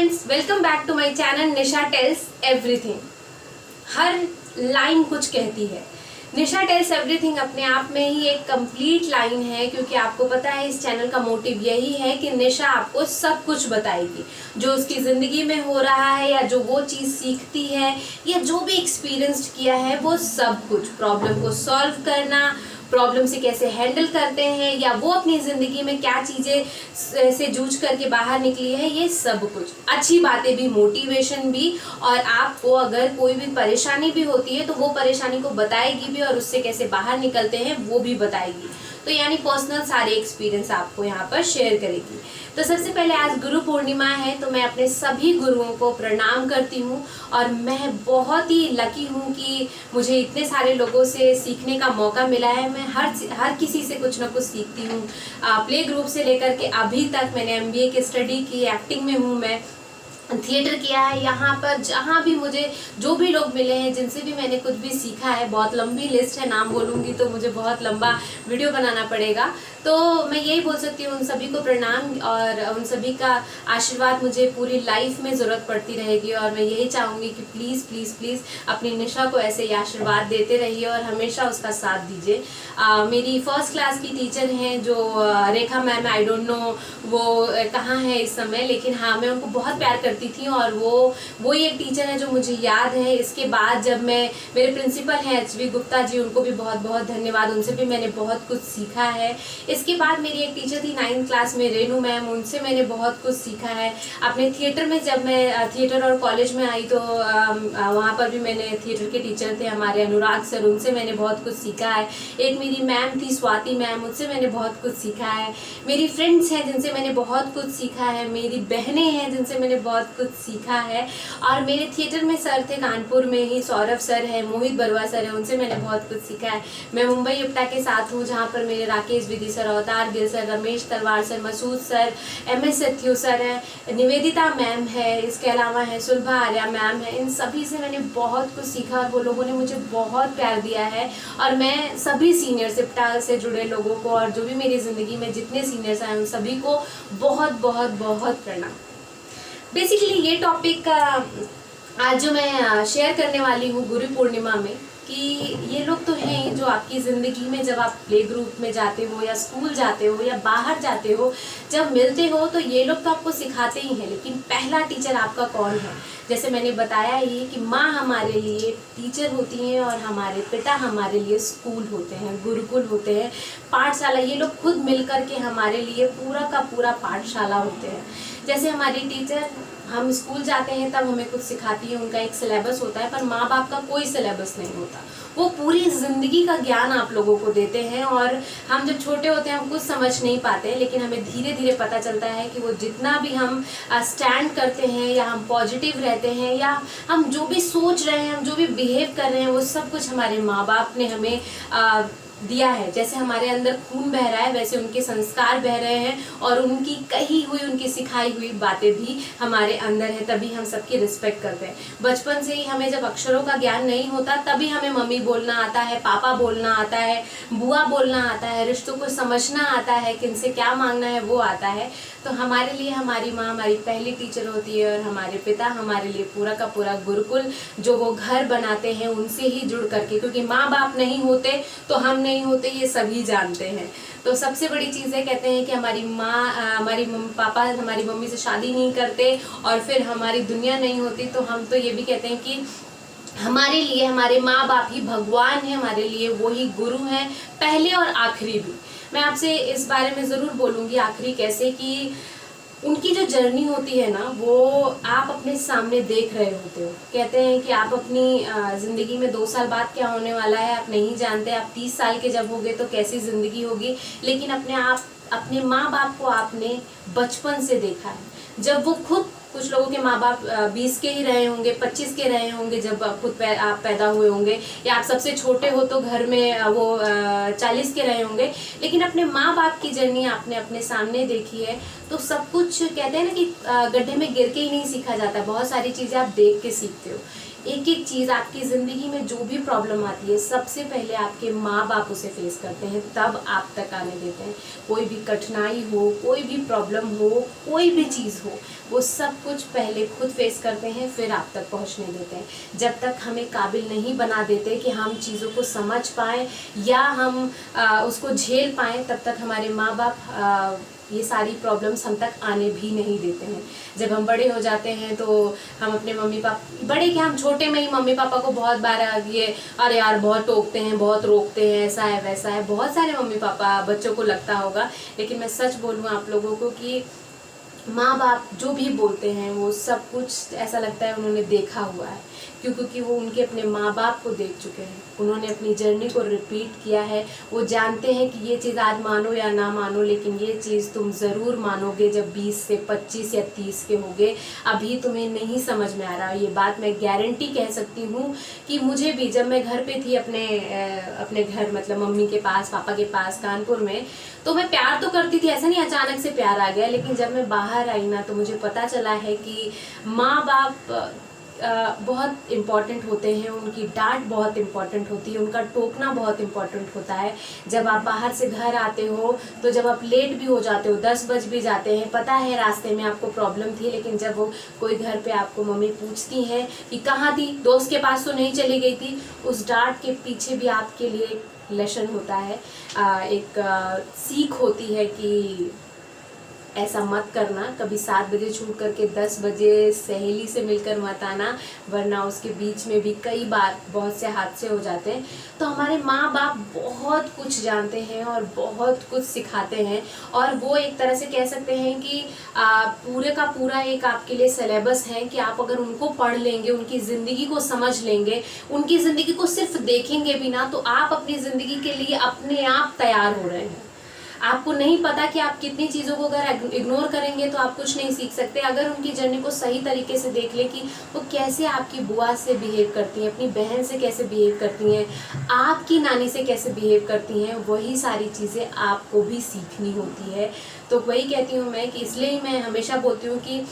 Friends, welcome back to my channel Nisha tells everything. हर line कुछ कहती है। निशा टेल्स एवरीथिंग अपने आप में ही एक कंप्लीट लाइन है, क्योंकि आपको पता है इस चैनल का मोटिव यही है कि निशा आपको सब कुछ बताएगी, जो उसकी ज़िंदगी में हो रहा है या जो वो चीज़ सीखती है या जो भी एक्सपीरियंस किया है, वो सब कुछ, प्रॉब्लम को सॉल्व करना, प्रॉब्लम से कैसे हैंडल करते हैं या वो अपनी ज़िंदगी में क्या चीज़ें से जूझ करके बाहर निकली है, ये सब कुछ, अच्छी बातें भी, मोटिवेशन भी। और आपको अगर कोई भी परेशानी भी होती है तो वो परेशानी को बताएगी भी और उससे कैसे बाहर निकलते हैं वो भी बताएगी। तो यानी पर्सनल सारे एक्सपीरियंस आपको यहाँ पर शेयर करेगी। तो सबसे पहले आज गुरु पूर्णिमा है, तो मैं अपने सभी गुरुओं को प्रणाम करती हूँ और मैं बहुत ही लकी हूँ कि मुझे इतने सारे लोगों से सीखने का मौका मिला है। मैं हर किसी से कुछ ना कुछ सीखती हूँ। प्ले ग्रुप से लेकर के अभी तक मैंने MBA की स्टडी की, एक्टिंग में हूँ, मैं थिएटर किया है। यहाँ पर जहाँ भी मुझे जो भी लोग मिले हैं, जिनसे भी मैंने कुछ भी सीखा है, बहुत लंबी लिस्ट है, नाम बोलूँगी तो मुझे बहुत लंबा वीडियो बनाना पड़ेगा। तो मैं यही बोल सकती हूँ, उन सभी को प्रणाम और उन सभी का आशीर्वाद मुझे पूरी लाइफ में ज़रूरत पड़ती रहेगी। और मैं यही चाहूँगी कि प्लीज़ प्लीज़ प्लीज़ अपनी निशा को ऐसे ही आशीर्वाद देते रहिए और हमेशा उसका साथ दीजिए। मेरी फर्स्ट क्लास की टीचर हैं जो रेखा मैम, आई डोंट नो वो कहाँ है इस समय, लेकिन हाँ, मैं उनको बहुत प्यार करती थी और वो ही एक टीचर है जो मुझे याद है। इसके बाद जब मेरे प्रिंसिपल हैं HV गुप्ता जी, उनको भी बहुत बहुत धन्यवाद, उनसे भी मैंने बहुत कुछ सीखा है। इसके बाद मेरी एक टीचर थी 9th क्लास में, रेनू मैम, उनसे मैंने बहुत कुछ सीखा है। अपने थिएटर में जब मैं थिएटर और कॉलेज में आई तो वहाँ पर भी मैंने थिएटर के टीचर थे हमारे अनुराग सर, उनसे मैंने बहुत कुछ सीखा है। एक मेरी मैम थी स्वाति मैम, उनसे मैंने बहुत कुछ सीखा है। मेरी फ्रेंड्स हैं जिनसे मैंने बहुत कुछ सीखा है, मेरी बहनें हैं जिनसे मैंने बहुत कुछ सीखा है। और मेरे थिएटर में सर थे कानपुर में ही, सौरभ सर है, मोहित बरुआ सर है, उनसे मैंने बहुत कुछ सीखा है। मैं मुंबई उपटा के साथ हूँ, जहाँ पर मेरे राकेश विधि सर, अवतार Gill sir, Ramesh Talwar sir, Masood sir, MS Sathyu sir है, निवेदिता मैम है, इसके अलावा है सुलभा आर्या मैम है। इन सभी से मैंने बहुत कुछ सीखा और वो लोगों ने मुझे बहुत प्यार दिया है। और मैं सभी सीनियर्स, इप्टा से जुड़े लोगों को और जो भी मेरी ज़िंदगी में जितने सीनियर्स आए उन सभी को बहुत बहुत बहुत प्रणाम। बेसिकली ये टॉपिक आज जो मैं शेयर करने वाली हूँ गुरु पूर्णिमा में, कि ये लोग तो हैं जो आपकी ज़िंदगी में जब आप प्ले ग्रुप में जाते हो या स्कूल जाते हो या बाहर जाते हो, जब मिलते हो तो ये लोग तो आपको सिखाते ही हैं, लेकिन पहला टीचर आपका कौन है? जैसे मैंने बताया ये कि माँ हमारे लिए टीचर होती हैं और हमारे पिता हमारे लिए स्कूल होते हैं, गुरुकुल होते हैं, पाठशाला। ये लोग खुद मिल कर के हमारे लिए पूरा का पूरा पाठशाला होते हैं। जैसे हमारी टीचर, हम स्कूल जाते हैं तब हमें कुछ सिखाती है, उनका एक सिलेबस होता है, पर माँ बाप का कोई सिलेबस नहीं होता। वो पूरी ज़िंदगी का ज्ञान आप लोगों को देते हैं। और हम जब छोटे होते हैं हम कुछ समझ नहीं पाते, लेकिन हमें धीरे धीरे पता चलता है कि वो जितना भी हम स्टैंड करते हैं या हम पॉजिटिव रहते हैं या हम जो भी सोच रहे हैं, हम जो भी बिहेव कर रहे हैं, वो सब कुछ हमारे माँ बाप ने हमें दिया है। जैसे हमारे अंदर खून बह रहा है, वैसे उनके संस्कार बह रहे हैं और उनकी कही हुई, उनकी सिखाई हुई बातें भी हमारे अंदर है, तभी हम सबकी रिस्पेक्ट करते हैं। बचपन से ही हमें जब अक्षरों का ज्ञान नहीं होता तभी हमें मम्मी बोलना आता है, पापा बोलना आता है, बुआ बोलना आता है, रिश्तों को समझना आता है, किनसे क्या मांगना है वो आता है। तो हमारे लिए हमारी माँ हमारी पहली टीचर होती है और हमारे पिता हमारे लिए पूरा का पूरा गुरुकुल जो वो घर बनाते हैं उनसे ही जुड़ करके, क्योंकि माँ बाप नहीं होते तो हम नहीं होते, ये सभी जानते हैं। तो सबसे बड़ी चीज़ है, कहते हैं कि हमारी माँ, हमारी पापा हमारी मम्मी से शादी नहीं करते और फिर हमारी दुनिया नहीं होती। तो हम तो ये भी कहते हैं कि हमारे लिए हमारे माँ बाप ही भगवान है, हमारे लिए वो ही गुरु हैं, पहले और आखिरी भी। मैं आपसे इस बारे में ज़रूर बोलूँगी आखिरी कैसे, कि उनकी जो जर्नी होती है ना, वो आप अपने सामने देख रहे होते हो। कहते हैं कि आप अपनी ज़िंदगी में 2 साल बाद क्या होने वाला है आप नहीं जानते, आप 30 साल के जब होगे तो कैसी ज़िंदगी होगी, लेकिन अपने माँ बाप को आपने बचपन से देखा है। जब वो खुद, कुछ लोगों के माँ बाप 20 के ही रहे होंगे, 25 के रहे होंगे जब खुद आप पैदा हुए होंगे, या आप सबसे छोटे हो तो घर में वो 40 के रहे होंगे, लेकिन अपने माँ बाप की जर्नी आपने अपने सामने देखी है। तो सब कुछ कहते हैं ना कि गड्ढे में गिर के ही नहीं सीखा जाता, बहुत सारी चीज़ें आप देख के सीखते हो। एक एक चीज़ आपकी ज़िंदगी में जो भी प्रॉब्लम आती है सबसे पहले आपके माँ बाप उसे फेस करते हैं, तब आप तक आने देते हैं। कोई भी कठिनाई हो, कोई भी प्रॉब्लम हो, कोई भी चीज़ हो, वो सब कुछ पहले खुद फेस करते हैं, फिर आप तक पहुंचने देते हैं। जब तक हमें काबिल नहीं बना देते कि हम चीज़ों को समझ पाएँ या हम उसको झेल पाएँ, तब तक हमारे माँ बाप ये सारी प्रॉब्लम्स हम तक आने भी नहीं देते हैं। जब हम बड़े हो जाते हैं तो हम अपने मम्मी पापा, बड़े क्या, हम छोटे में ही मम्मी पापा को बहुत बार ये अरे यार बहुत टोकते हैं, बहुत रोकते हैं, ऐसा है वैसा है, बहुत सारे मम्मी पापा बच्चों को लगता होगा। लेकिन मैं सच बोलूँ आप लोगों को कि माँ बाप जो भी बोलते हैं वो सब कुछ ऐसा लगता है उन्होंने देखा हुआ है, क्योंकि वो उनके अपने माँ बाप को देख चुके हैं, उन्होंने अपनी जर्नी को रिपीट किया है। वो जानते हैं कि ये चीज़ आज मानो या ना मानो, लेकिन ये चीज़ तुम ज़रूर मानोगे जब 20 से 25 या 30 के होगे। अभी तुम्हें नहीं समझ में आ रहा। ये बात मैं गारंटी कह सकती हूँ कि मुझे भी, जब मैं घर पे थी अपने घर, मतलब मम्मी के पास, पापा के पास कानपुर में, तो मैं प्यार तो करती थी, ऐसा नहीं अचानक से प्यार आ गया। लेकिन जब मैं बाहर आई ना, तो मुझे पता चला है कि माँ बाप बहुत इम्पॉर्टेंट होते हैं, उनकी डांट बहुत इम्पॉर्टेंट होती है, उनका टोकना बहुत इम्पॉर्टेंट होता है। जब आप बाहर से घर आते हो, तो जब आप लेट भी हो जाते हो, 10 बज भी जाते हैं, पता है रास्ते में आपको प्रॉब्लम थी, लेकिन जब वो कोई घर पे आपको मम्मी पूछती हैं कि कहाँ थी, दोस्त के पास तो नहीं चली गई थी, उस डांट के पीछे भी आपके लिए एक लेसन होता है, एक सीख होती है कि ऐसा मत करना, कभी 7 बजे छूट करके 10 बजे सहेली से मिलकर मत आना, वरना उसके बीच में भी कई बार बहुत से हादसे हो जाते हैं। तो हमारे माँ बाप बहुत कुछ जानते हैं और बहुत कुछ सिखाते हैं, और वो एक तरह से कह सकते हैं कि पूरे का पूरा एक आपके लिए सिलेबस है कि आप अगर उनको पढ़ लेंगे, उनकी ज़िंदगी को समझ लेंगे, उनकी ज़िंदगी को सिर्फ देखेंगे भी ना, तो आप अपनी ज़िंदगी के लिए अपने आप तैयार हो रहे हैं। आपको नहीं पता कि आप कितनी चीज़ों को अगर इग्नोर करेंगे तो आप कुछ नहीं सीख सकते। अगर उनकी जर्नी को सही तरीके से देख ले कि वो कैसे आपकी बुआ से बिहेव करती हैं, अपनी बहन से कैसे बिहेव करती हैं, आपकी नानी से कैसे बिहेव करती हैं, वही सारी चीज़ें आपको भी सीखनी होती है। तो वही कहती हूँ मैं कि इसलिए ही मैं हमेशा बोलती हूँ कि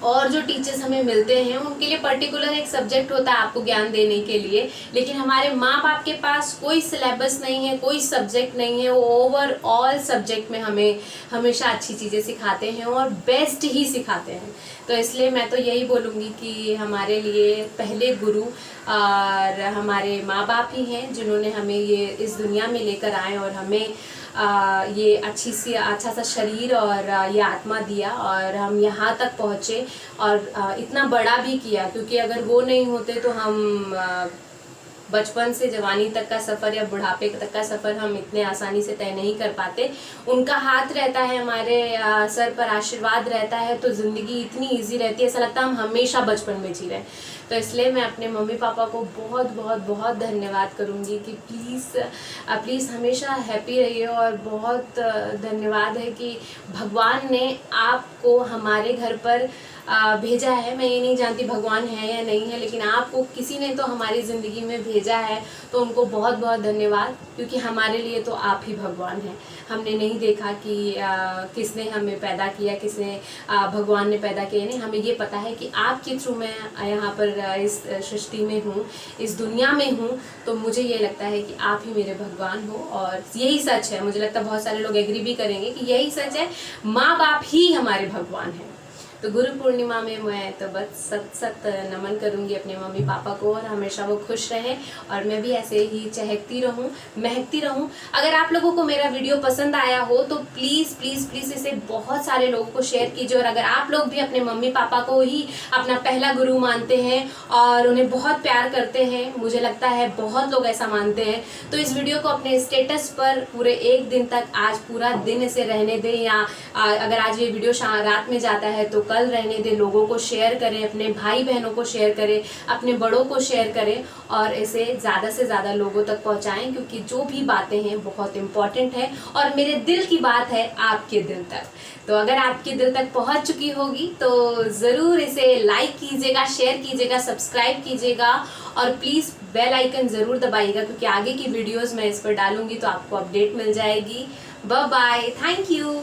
और जो टीचर्स हमें मिलते हैं उनके लिए पर्टिकुलर एक सब्जेक्ट होता है आपको ज्ञान देने के लिए, लेकिन हमारे माँ बाप के पास कोई सिलेबस नहीं है, कोई सब्जेक्ट नहीं है। वो ओवरऑल सब्जेक्ट में हमें हमेशा अच्छी चीज़ें सिखाते हैं और बेस्ट ही सिखाते हैं। तो इसलिए मैं तो यही बोलूँगी कि हमारे लिए पहले गुरु और हमारे माँ बाप ही हैं, जिन्होंने हमें ये इस दुनिया में लेकर आए और हमें ये अच्छा सा शरीर और ये आत्मा दिया, और हम यहाँ तक पहुँचे और इतना बड़ा भी किया। क्योंकि अगर वो नहीं होते तो हम बचपन से जवानी तक का सफ़र या बुढ़ापे तक का सफ़र हम इतने आसानी से तय नहीं कर पाते। उनका हाथ रहता है हमारे सर पर, आशीर्वाद रहता है, तो ज़िंदगी इतनी इजी रहती है, ऐसा लगता है हम हमेशा बचपन में जी रहे हैं। तो इसलिए मैं अपने मम्मी पापा को बहुत बहुत बहुत धन्यवाद करूँगी कि प्लीज़ हमेशा हैप्पी रहिए। और बहुत धन्यवाद है कि भगवान ने आपको हमारे घर पर भेजा है। मैं ये नहीं जानती भगवान है या नहीं है, लेकिन आपको किसी ने तो हमारी ज़िंदगी में भेजा है, तो उनको बहुत बहुत धन्यवाद, क्योंकि हमारे लिए तो आप ही भगवान हैं। हमने नहीं देखा कि किसने हमें पैदा किया, किसने भगवान ने पैदा किया, नहीं, हमें ये पता है कि आपके थ्रू मैं यहाँ पर इस सृष्टि में हूँ, इस दुनिया में हूँ। तो मुझे ये लगता है कि आप ही मेरे भगवान हो, और यही सच है। मुझे लगता है बहुत सारे लोग एग्री भी करेंगे कि यही सच है, माँ बाप ही हमारे भगवान हैं। तो गुरु पूर्णिमा में मैं तो बस सत नमन करूँगी अपने मम्मी पापा को, और हमेशा वो खुश रहें और मैं भी ऐसे ही चहकती रहूँ, महकती रहूँ। अगर आप लोगों को मेरा वीडियो पसंद आया हो तो प्लीज़ प्लीज़ प्लीज़ इसे बहुत सारे लोगों को शेयर कीजिए। और अगर आप लोग भी अपने मम्मी पापा को ही अपना पहला गुरु मानते हैं और उन्हें बहुत प्यार करते हैं, मुझे लगता है बहुत लोग ऐसा मानते हैं, तो इस वीडियो को अपने स्टेटस पर पूरे 1 दिन तक, आज पूरा दिन इसे रहने दें, या अगर आज ये वीडियो रात में जाता है तो कल रहने दें, लोगों को शेयर करें, अपने भाई बहनों को शेयर करें, अपने बड़ों को शेयर करें, और इसे ज़्यादा से ज़्यादा लोगों तक पहुंचाएं, क्योंकि जो भी बातें हैं बहुत इम्पॉर्टेंट है और मेरे दिल की बात है आपके दिल तक। तो अगर आपके दिल तक पहुंच चुकी होगी तो ज़रूर इसे लाइक कीजिएगा, शेयर कीजिएगा, सब्सक्राइब कीजिएगा, और प्लीज़ बेल आइकन ज़रूर दबाइएगा, क्योंकि आगे की वीडियोज़ मैं इस पर डालूंगी तो आपको अपडेट मिल जाएगी। Bye bye, thank you.